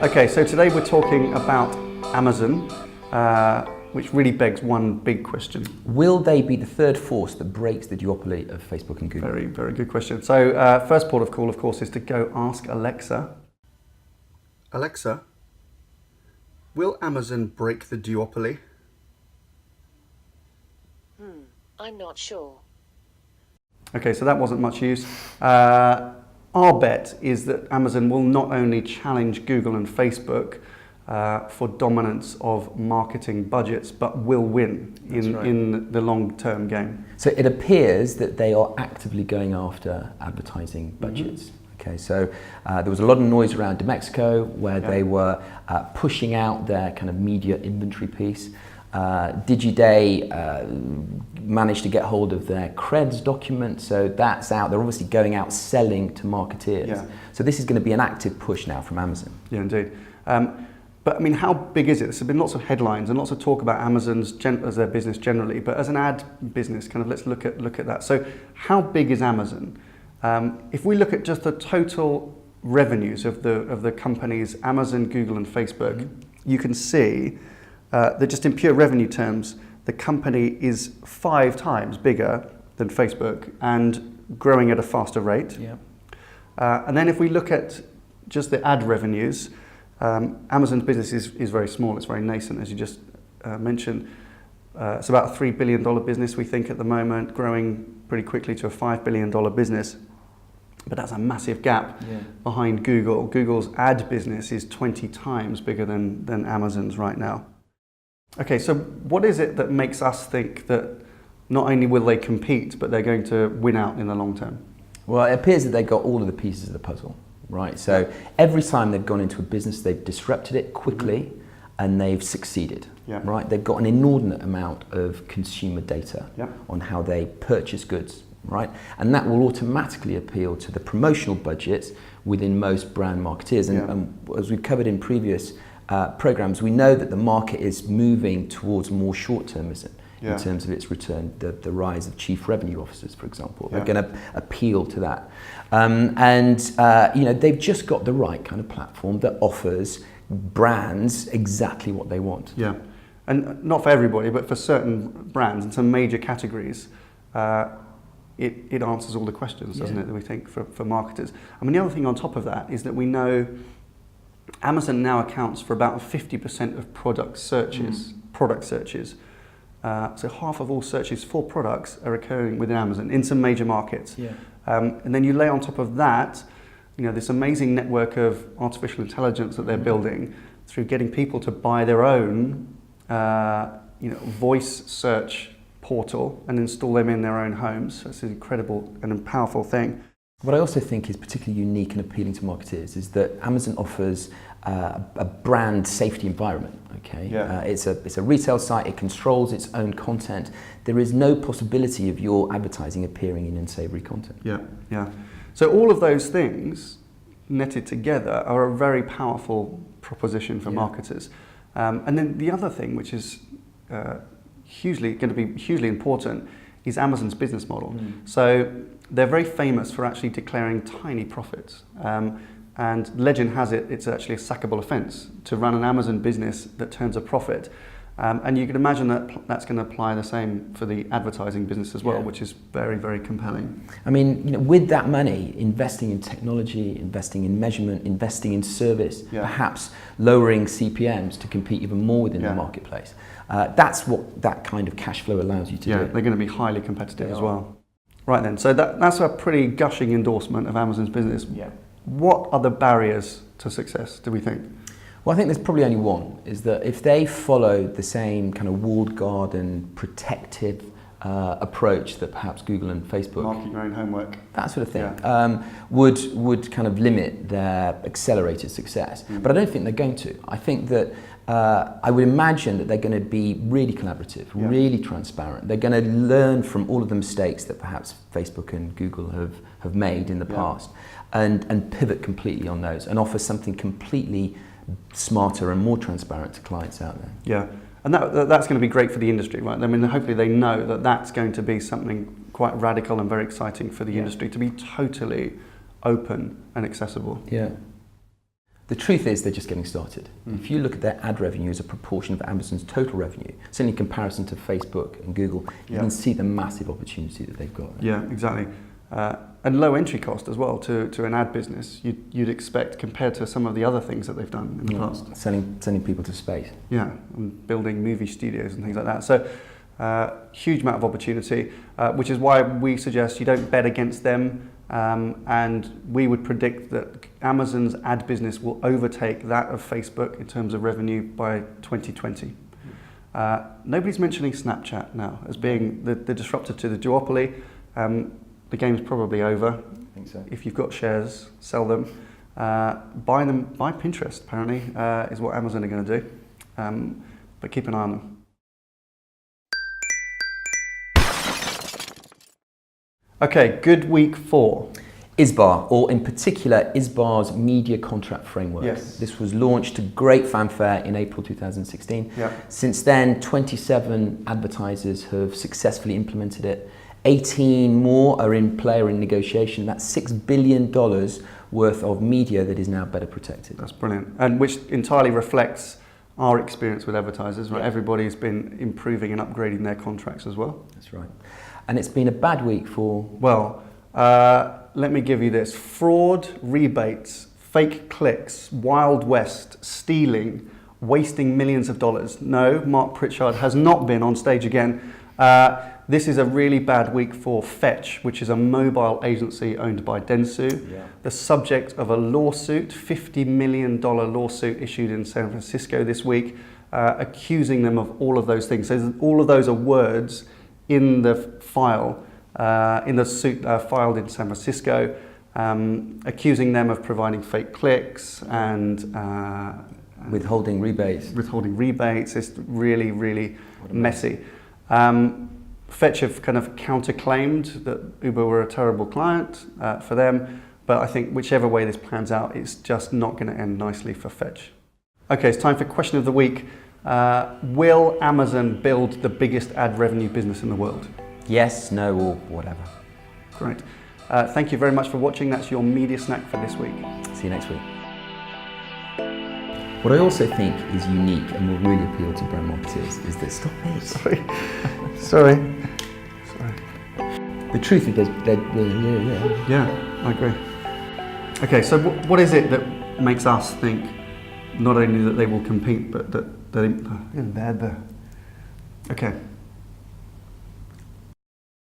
Okay, so today we're talking about Amazon, which really begs one big question. Will they be the third force that breaks the duopoly of Facebook and Google? Very, very good question. So first port of call, of course, is to go ask Alexa. Alexa, will Amazon break the duopoly? I'm not sure. Okay, so that wasn't much use. Our bet is that Amazon will not only challenge Google and Facebook for dominance of marketing budgets, but will win in the long-term game. So it appears that they are actively going after advertising budgets. Okay, so there was a lot of noise around Mexico where they were pushing out their kind of media inventory piece. Digiday managed to get hold of their creds document, so that's out. They're obviously going out selling to marketeers. Yeah. So this is going to be an active push now from Amazon. Yeah, indeed. But I mean, how big is it? There's been lots of headlines and lots of talk about Amazon's as their business generally, but as an ad business, kind of let's look at that. So, how big is Amazon? If we look at just the total revenues of the companies Amazon, Google, and Facebook, you can see that just in pure revenue terms, the company is 5 times bigger than Facebook and growing at a faster rate. Yeah. And then if we look at just the ad revenues, Amazon's business is very small, it's very nascent, as you just mentioned. It's about a $3 billion business, we think, at the moment, growing pretty quickly to a $5 billion business. But that's a massive gap behind Google. Google's ad business is 20 times bigger than Amazon's right now. Okay, so what is it that makes us think that not only will they compete, but they're going to win out in the long term? Well, it appears that they've got all of the pieces of the puzzle, right? So every time they've gone into a business, they've disrupted it quickly and they've succeeded, right? They've got an inordinate amount of consumer data on how they purchase goods, right? And that will automatically appeal to the promotional budgets within most brand marketeers. And as we've covered in previous programs, we know that the market is moving towards more short-termism in terms of its return. The rise of chief revenue officers, for example, are going to appeal to that. They've just got the right kind of platform that offers brands exactly what they want. Yeah, and not for everybody, but for certain brands in some major categories, it answers all the questions, doesn't it, that we think for marketers. I mean, the other thing on top of that is that we know Amazon now accounts for about 50% of product searches. So half of all searches for products are occurring within Amazon in some major markets. And then you lay on top of that, this amazing network of artificial intelligence that they're building through getting people to buy their own, voice search portal and install them in their own homes. So it's an incredible and a powerful thing. What I also think is particularly unique and appealing to marketers is that Amazon offers a brand safety environment. Okay, it's a retail site. It controls its own content. There is no possibility of your advertising appearing in unsavory content. So all of those things netted together are a very powerful proposition for marketers. And then the other thing, which is going to be hugely important, is Amazon's business model. So they're very famous for actually declaring tiny profits. And legend has it, it's actually a sackable offence to run an Amazon business that turns a profit. And you can imagine that that's going to apply the same for the advertising business as well, which is very, very compelling. I mean, with that money, investing in technology, investing in measurement, investing in service, perhaps lowering CPMs to compete even more within the marketplace. That's what that kind of cash flow allows you to do. They're going to be highly competitive as well. Right then, so that's a pretty gushing endorsement of Amazon's business. What are the barriers to success, do we think? Well, I think there's probably only one, is that if they follow the same kind of walled garden, protective approach that perhaps Google and Facebook, marking your own homework, that sort of thing, would kind of limit their accelerated success. But I don't think they're going to. I think that I would imagine that they're going to be really collaborative, really transparent. They're going to learn from all of the mistakes that perhaps Facebook and Google have made in the past and pivot completely on those and offer something completely smarter and more transparent to clients out there. And that's going to be great for the industry, right? I mean, hopefully they know that that's going to be something quite radical and very exciting for the industry, to be totally open and accessible. The truth is they're just getting started. If you look at their ad revenue as a proportion of Amazon's total revenue, certainly in comparison to Facebook and Google, you can see the massive opportunity that they've got. Yeah, exactly. And low entry cost as well to an ad business, you'd expect compared to some of the other things that they've done in the past. Sending people to space. Yeah, and building movie studios and things like that. So huge amount of opportunity, which is why we suggest you don't bet against them. And we would predict that Amazon's ad business will overtake that of Facebook in terms of revenue by 2020. Nobody's mentioning Snapchat now as being the disruptor to the duopoly. The game's probably over. I think so. If you've got shares, sell them. Buy Pinterest, apparently, is what Amazon are going to do. But keep an eye on them. Okay, good week 4. ISBA, or in particular ISBA's Media Contract Framework. Yes. This was launched to great fanfare in April 2016. Yeah. Since then, 27 advertisers have successfully implemented it. 18 more are in play or in negotiation. That's $6 billion worth of media that is now better protected. That's brilliant. And which entirely reflects our experience with advertisers, right? Yeah. Everybody's been improving and upgrading their contracts as well. That's right. And it's been a bad week for... Well, let me give you this. Fraud, rebates, fake clicks, Wild West, stealing, wasting millions of dollars. No, Mark Pritchard has not been on stage again. This is a really bad week for Fetch, which is a mobile agency owned by Dentsu. Yeah. The subject of a lawsuit, $50 million lawsuit issued in San Francisco this week, accusing them of all of those things. So all of those are words in the file, in the suit filed in San Francisco, accusing them of providing fake clicks and withholding rebates. It's really, really messy. Fetch have kind of counterclaimed that Uber were a terrible client for them, but I think whichever way this plans out, it's just not going to end nicely for Fetch. Okay, it's time for question of the week. Will Amazon build the biggest ad revenue business in the world? Yes, no, or whatever. Great. Thank you very much for watching. That's your media snack for this week. See you next week. What I also think is unique and will really appeal to brand marketers is that... Stop it. Sorry. The truth is Yeah, I agree. Okay, so what is it that makes us think not only that they will compete, but that they... Okay.